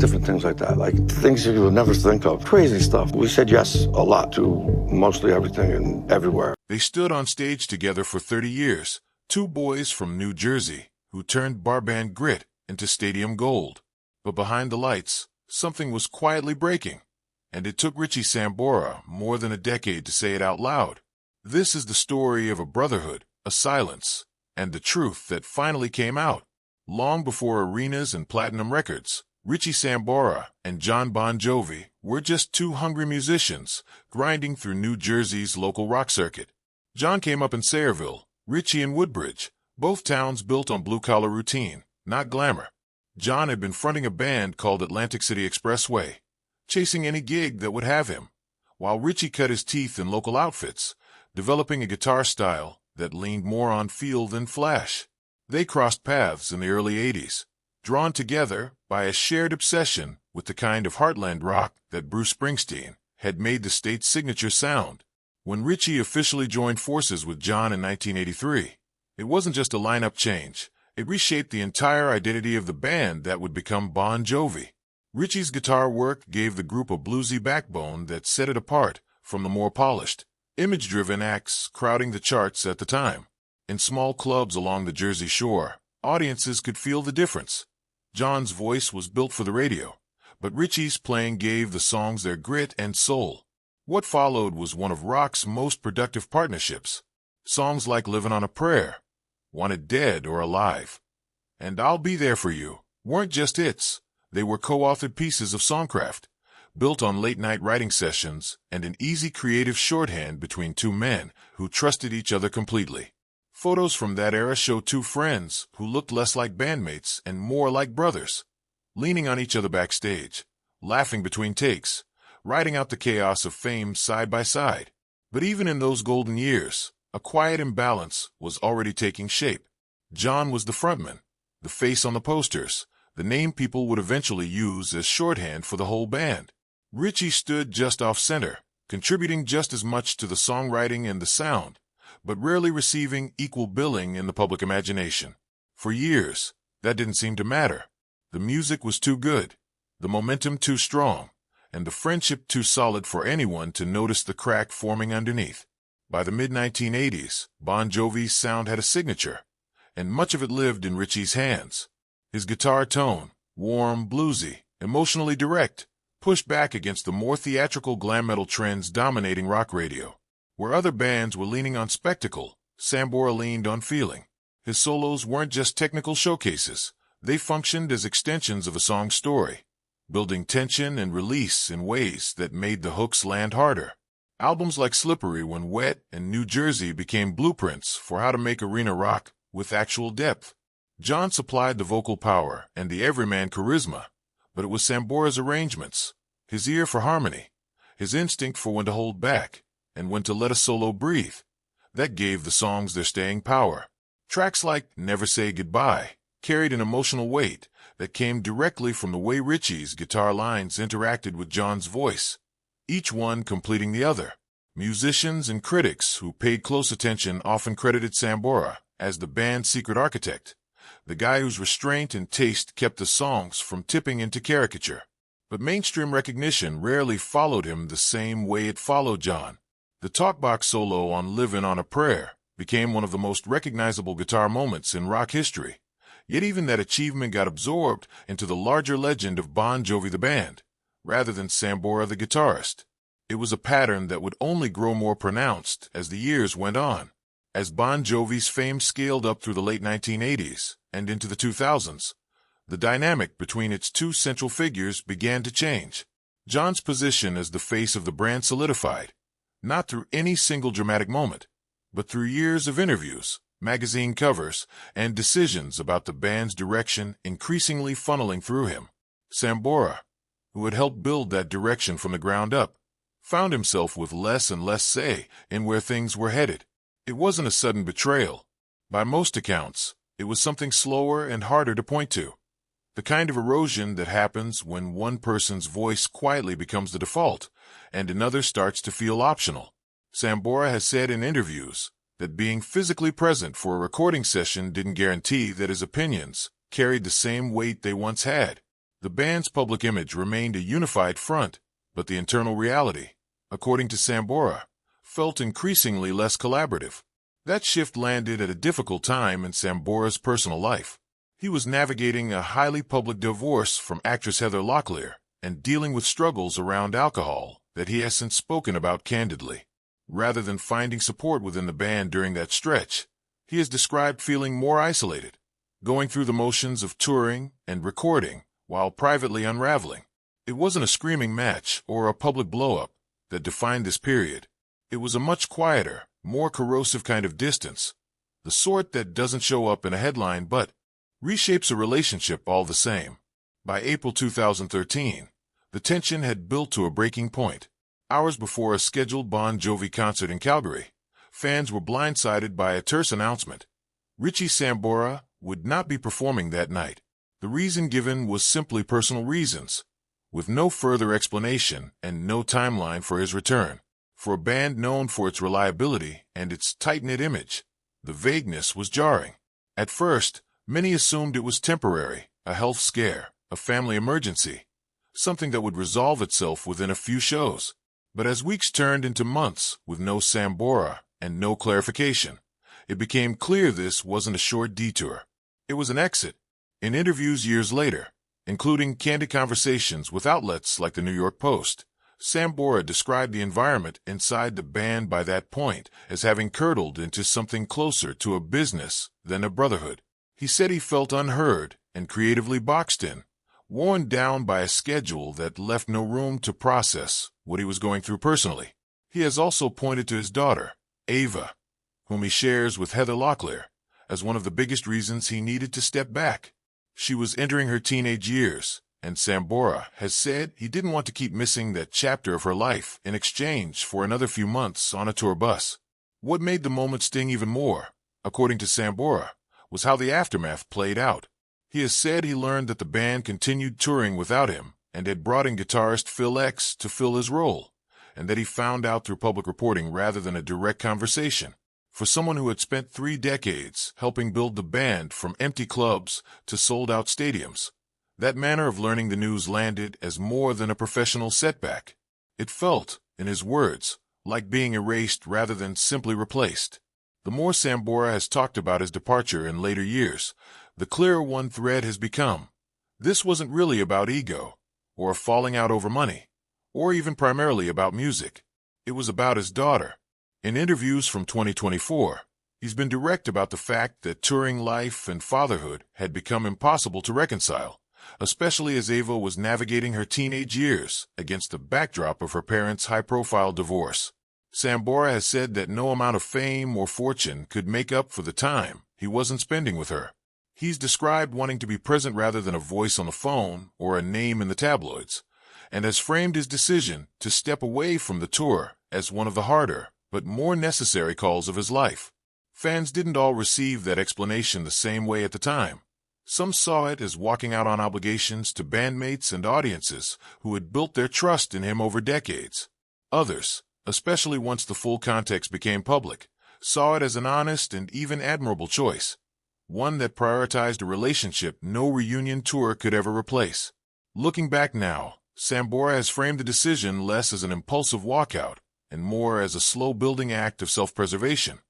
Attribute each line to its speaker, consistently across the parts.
Speaker 1: different things like that, like things you would never think of, crazy stuff. We said yes a lot to mostly everything and everywhere.
Speaker 2: They stood on stage together for 30 years, two boys from New Jersey who turned bar band grit into stadium gold. But behind the lights, something was quietly breaking, and it took Richie Sambora more than a decade to say it out loud. This is the story of a brotherhood, a silence, and the truth that finally came out. Long before arenas and platinum records, Richie Sambora and John Bon Jovi were just two hungry musicians grinding through New Jersey's local rock circuit. John came up in Sayreville, Richie in Woodbridge, both towns built on blue-collar routine, not glamour. John had been fronting a band called Atlantic City Expressway, chasing any gig that would have him, while Richie cut his teeth in local outfits, developing a guitar style that leaned more on feel than flash. They crossed paths in the early 80s, drawn together by a shared obsession with the kind of heartland rock that Bruce Springsteen had made the state's signature sound. When Richie officially joined forces with John in 1983, it wasn't just a lineup change. It reshaped the entire identity of the band that would become Bon Jovi. Richie's guitar work gave the group a bluesy backbone that set it apart from the more polished, image-driven acts crowding the charts at the time. In small clubs along the Jersey Shore, audiences could feel the difference. John's voice was built for the radio, but Richie's playing gave the songs their grit and soul. What followed was one of rock's most productive partnerships. Songs like Livin' on a Prayer, Wanted Dead or Alive, and I'll Be There For You weren't just hits. They were co-authored pieces of songcraft, built on late-night writing sessions and an easy creative shorthand between two men who trusted each other completely. Photos from that era show two friends who looked less like bandmates and more like brothers, leaning on each other backstage, laughing between takes, riding out the chaos of fame side by side. But even in those golden years, a quiet imbalance was already taking shape. John was the frontman, the face on the posters, the name people would eventually use as shorthand for the whole band. Richie stood just off center, contributing just as much to the songwriting and the sound, but rarely receiving equal billing in the public imagination. For years, that didn't seem to matter. The music was too good, the momentum too strong, and the friendship too solid for anyone to notice the crack forming underneath. By the mid-1980s, Bon Jovi's sound had a signature, and much of it lived in Richie's hands. His guitar tone, warm, bluesy, emotionally direct, pushed back against the more theatrical glam metal trends dominating rock radio. Where other bands were leaning on spectacle, Sambora leaned on feeling. His solos weren't just technical showcases. They functioned as extensions of a song's story, building tension and release in ways that made the hooks land harder. Albums like Slippery When Wet and New Jersey became blueprints for how to make arena rock with actual depth. John supplied the vocal power and the everyman charisma, but it was Sambora's arrangements, his ear for harmony, his instinct for when to hold back and when to let a solo breathe, that gave the songs their staying power. Tracks like Never Say Goodbye carried an emotional weight that came directly from the way Richie's guitar lines interacted with John's voice, each one completing the other. Musicians and critics who paid close attention often credited Sambora as the band's secret architect, the guy whose restraint and taste kept the songs from tipping into caricature. But mainstream recognition rarely followed him the same way it followed John. The talkbox solo on Livin' on a Prayer became one of the most recognizable guitar moments in rock history. Yet even that achievement got absorbed into the larger legend of Bon Jovi the band, rather than Sambora the guitarist. It was a pattern that would only grow more pronounced as the years went on. As Bon Jovi's fame scaled up through the late 1980s and into the 2000s, the dynamic between its two central figures began to change. John's position as the face of the brand solidified, not through any single dramatic moment, but through years of interviews, magazine covers, and decisions about the band's direction increasingly funneling through him. Sambora, who had helped build that direction from the ground up, found himself with less and less say in where things were headed. It wasn't a sudden betrayal. By most accounts, it was something slower and harder to point to. The kind of erosion that happens when one person's voice quietly becomes the default and another starts to feel optional. Sambora has said in interviews that being physically present for a recording session didn't guarantee that his opinions carried the same weight they once had. The band's public image remained a unified front, but the internal reality, according to Sambora, felt increasingly less collaborative. That shift landed at a difficult time in Sambora's personal life. He was navigating a highly public divorce from actress Heather Locklear and dealing with struggles around alcohol that he has since spoken about candidly. Rather than finding support within the band during that stretch, he is described feeling more isolated, going through the motions of touring and recording while privately unraveling. It wasn't a screaming match or a public blow-up that defined this period. It was a much quieter, more corrosive kind of distance, the sort that doesn't show up in a headline but reshapes a relationship all the same. By April 2013, the tension had built to a breaking point. Hours before a scheduled Bon Jovi concert in Calgary, fans were blindsided by a terse announcement. Richie Sambora would not be performing that night. The reason given was simply personal reasons, with no further explanation and no timeline for his return. For a band known for its reliability and its tight-knit image, the vagueness was jarring. At first, many assumed it was temporary, a health scare, a family emergency, something that would resolve itself within a few shows. But as weeks turned into months with no Sambora and no clarification, it became clear this wasn't a short detour. It was an exit. In interviews years later, including candid conversations with outlets like the New York Post, Sambora described the environment inside the band by that point as having curdled into something closer to a business than a brotherhood. He said he felt unheard and creatively boxed in, worn down by a schedule that left no room to process what he was going through personally. He has also pointed to his daughter, Ava, whom he shares with Heather Locklear, as one of the biggest reasons he needed to step back. She was entering her teenage years, and Sambora has said he didn't want to keep missing that chapter of her life in exchange for another few months on a tour bus. What made the moment sting even more, according to Sambora, was how the aftermath played out. He has said he learned that the band continued touring without him and had brought in guitarist Phil X to fill his role, and that he found out through public reporting rather than a direct conversation. For someone who had spent 3 decades helping build the band from empty clubs to sold-out stadiums, that manner of learning the news landed as more than a professional setback. It felt, in his words, like being erased rather than simply replaced. The more Sambora has talked about his departure in later years, the clearer one thread has become. This wasn't really about ego, or a falling out over money, or even primarily about music. It was about his daughter. In interviews from 2024, he's been direct about the fact that touring life and fatherhood had become impossible to reconcile, especially as Ava was navigating her teenage years against the backdrop of her parents' high-profile divorce. Sambora has said that no amount of fame or fortune could make up for the time he wasn't spending with her. He's described wanting to be present rather than a voice on the phone or a name in the tabloids, and has framed his decision to step away from the tour as one of the harder but more necessary calls of his life. Fans didn't all receive that explanation the same way at the time. Some saw it as walking out on obligations to bandmates and audiences who had built their trust in him over decades. Others, especially once the full context became public, saw it as an honest and even admirable choice, one that prioritized a relationship no reunion tour could ever replace. Looking back now, Sambora has framed the decision less as an impulsive walkout and more as a slow-building act of self-preservation,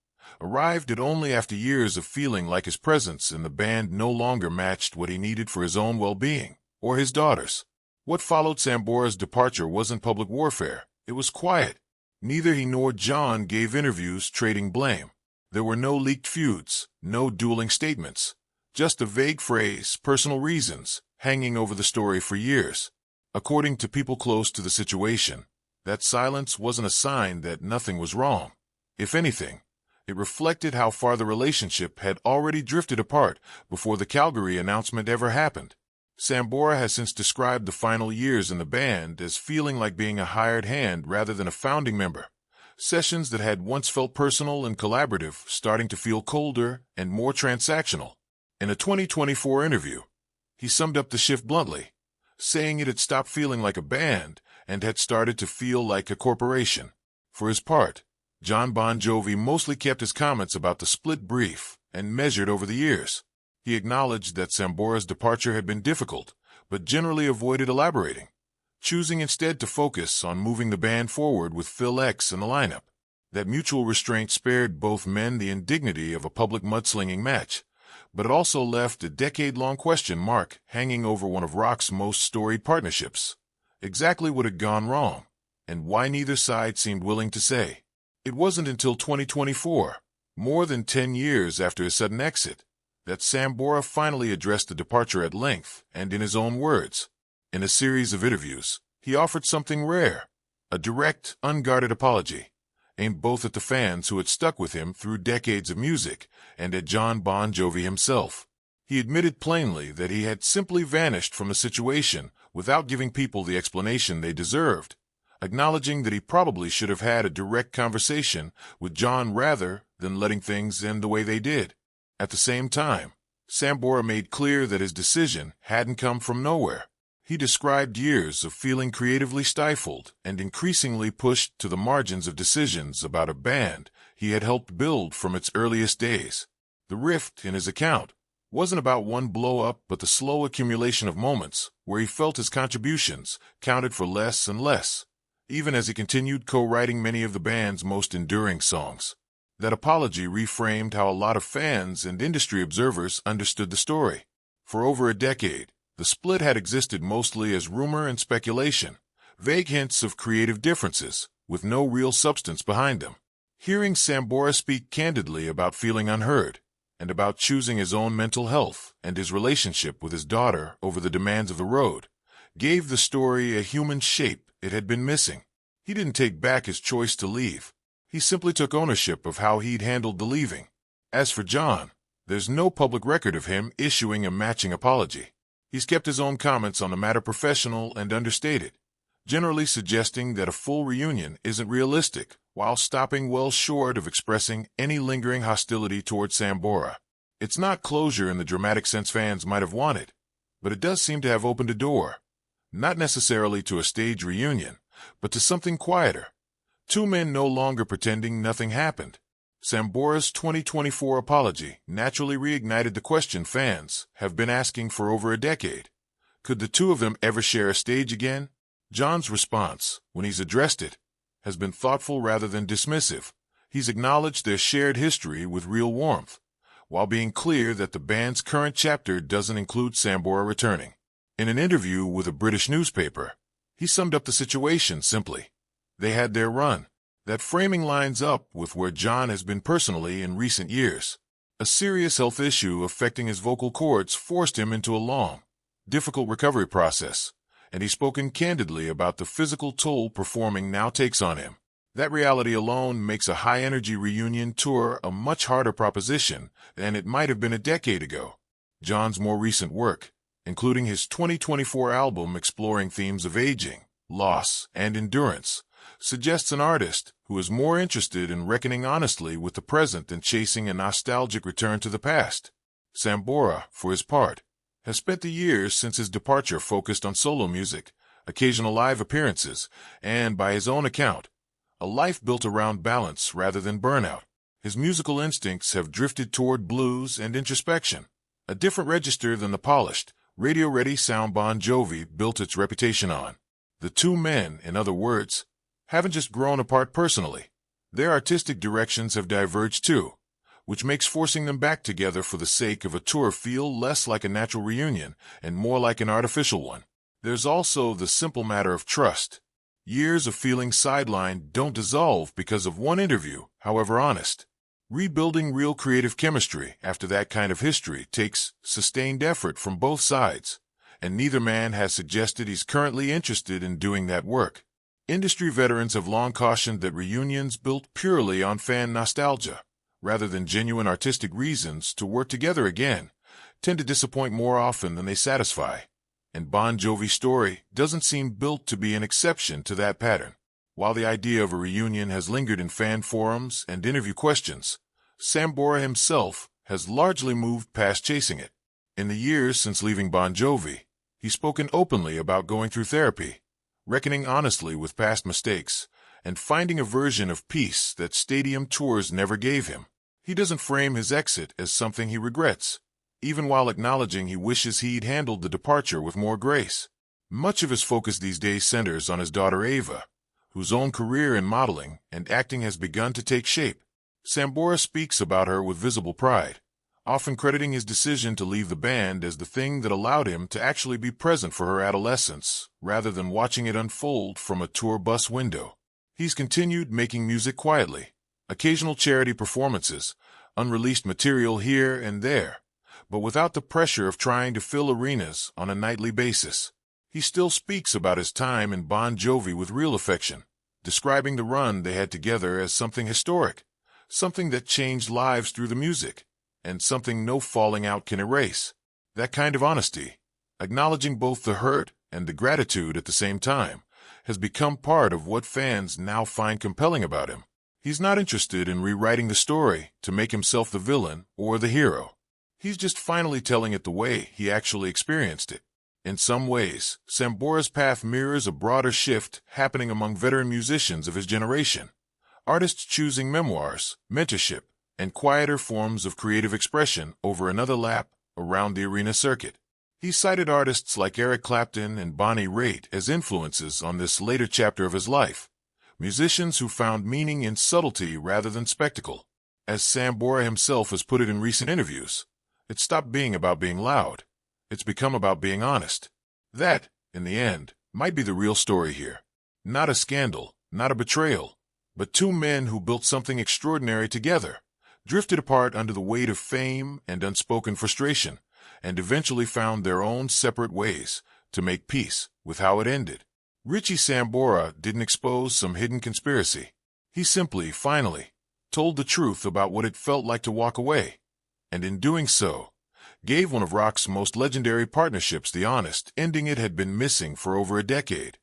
Speaker 2: arrived at only after years of feeling like his presence in the band no longer matched what he needed for his own well-being, or his daughter's. What followed Sambora's departure wasn't public warfare. It was quiet. Neither he nor John gave interviews trading blame. There were no leaked feuds, no dueling statements, just a vague phrase, personal reasons, hanging over the story for years. According to people close to the situation, that silence wasn't a sign that nothing was wrong. If anything, it reflected how far the relationship had already drifted apart before the Calgary announcement ever happened. Sambora has since described the final years in the band as feeling like being a hired hand rather than a founding member. Sessions that had once felt personal and collaborative starting to feel colder and more transactional. In a 2024 interview, he summed up the shift bluntly, saying it had stopped feeling like a band and had started to feel like a corporation. For his part, John Bon Jovi mostly kept his comments about the split brief and measured over the years. He acknowledged that Sambora's departure had been difficult, but generally avoided elaborating, choosing instead to focus on moving the band forward with Phil X in the lineup. That mutual restraint spared both men the indignity of a public mudslinging match, but it also left a decade-long question mark hanging over one of rock's most storied partnerships. Exactly what had gone wrong, and why neither side seemed willing to say. It wasn't until 2024, more than 10 years after his sudden exit, that Sambora finally addressed the departure at length and in his own words. In a series of interviews, he offered something rare, a direct, unguarded apology, aimed both at the fans who had stuck with him through decades of music and at John Bon Jovi himself. He admitted plainly that he had simply vanished from the situation without giving people the explanation they deserved, acknowledging that he probably should have had a direct conversation with John rather than letting things end the way they did. At the same time, Sambora made clear that his decision hadn't come from nowhere. He described years of feeling creatively stifled and increasingly pushed to the margins of decisions about a band he had helped build from its earliest days. The rift in his account wasn't about one blow-up but the slow accumulation of moments where he felt his contributions counted for less and less, even as he continued co-writing many of the band's most enduring songs. That apology reframed how a lot of fans and industry observers understood the story. For over a decade, the split had existed mostly as rumor and speculation, vague hints of creative differences, with no real substance behind them. Hearing Sambora speak candidly about feeling unheard, and about choosing his own mental health and his relationship with his daughter over the demands of the road, gave the story a human shape it had been missing. He didn't take back his choice to leave. He simply took ownership of how he'd handled the leaving. As for John, there's no public record of him issuing a matching apology. He's kept his own comments on the matter professional and understated, generally suggesting that a full reunion isn't realistic, while stopping well short of expressing any lingering hostility toward Sambora. It's not closure in the dramatic sense fans might have wanted, but it does seem to have opened a door, not necessarily to a stage reunion, but to something quieter. Two men no longer pretending nothing happened. Sambora's 2024 apology naturally reignited the question fans have been asking for over a decade. Could the two of them ever share a stage again? John's response, when he's addressed it, has been thoughtful rather than dismissive. He's acknowledged their shared history with real warmth, while being clear that the band's current chapter doesn't include Sambora returning. In an interview with a British newspaper, he summed up the situation simply. They had their run. That framing lines up with where John has been personally in recent years. A serious health issue affecting his vocal cords forced him into a long, difficult recovery process, and he's spoken candidly about the physical toll performing now takes on him. That reality alone makes a high-energy reunion tour a much harder proposition than it might have been a decade ago. John's more recent work, including his 2024 album exploring themes of aging, loss, and endurance, suggests an artist who is more interested in reckoning honestly with the present than chasing a nostalgic return to the past. Sambora, for his part, has spent the years since his departure focused on solo music, occasional live appearances, and, by his own account, a life built around balance rather than burnout. His musical instincts have drifted toward blues and introspection, a different register than the polished, radio-ready sound Bon Jovi built its reputation on. The two men, in other words, haven't just grown apart personally. Their artistic directions have diverged too, which makes forcing them back together for the sake of a tour feel less like a natural reunion and more like an artificial one. There's also the simple matter of trust. Years of feeling sidelined don't dissolve because of one interview, however honest. Rebuilding real creative chemistry after that kind of history takes sustained effort from both sides, and neither man has suggested he's currently interested in doing that work. Industry veterans have long cautioned that reunions built purely on fan nostalgia, rather than genuine artistic reasons to work together again, tend to disappoint more often than they satisfy. And Bon Jovi's story doesn't seem built to be an exception to that pattern. While the idea of a reunion has lingered in fan forums and interview questions, Sambora himself has largely moved past chasing it. In the years since leaving Bon Jovi, he's spoken openly about going through therapy, reckoning honestly with past mistakes, and finding a version of peace that stadium tours never gave him. He doesn't frame his exit as something he regrets. even while acknowledging he wishes he'd handled the departure with more grace. Much of his focus these days centers on his daughter Ava, whose own career in modeling and acting has begun to take shape. Sambora speaks about her with visible pride, often crediting his decision to leave the band as the thing that allowed him to actually be present for her adolescence, rather than watching it unfold from a tour bus window. He's continued making music quietly, occasional charity performances, unreleased material here and there, but without the pressure of trying to fill arenas on a nightly basis. He still speaks about his time in Bon Jovi with real affection, describing the run they had together as something historic, something that changed lives through the music, and something no falling out can erase. That kind of honesty, acknowledging both the hurt and the gratitude at the same time, has become part of what fans now find compelling about him. He's not interested in rewriting the story to make himself the villain or the hero. He's just finally telling it the way he actually experienced it. In some ways, Sambora's path mirrors a broader shift happening among veteran musicians of his generation. Artists choosing memoirs, mentorship, and quieter forms of creative expression over another lap around the arena circuit. He cited artists like Eric Clapton and Bonnie Raitt as influences on this later chapter of his life, musicians who found meaning in subtlety rather than spectacle. As Sambora himself has put it in recent interviews, it stopped being about being loud. It's become about being honest. That, in the end, might be the real story here. Not a scandal, not a betrayal, but two men who built something extraordinary together, drifted apart under the weight of fame and unspoken frustration, and eventually found their own separate ways to make peace with how it ended. Richie Sambora didn't expose some hidden conspiracy. He simply, finally, told the truth about what it felt like to walk away, and in doing so, gave one of rock's most legendary partnerships the honest ending it had been missing for over a decade.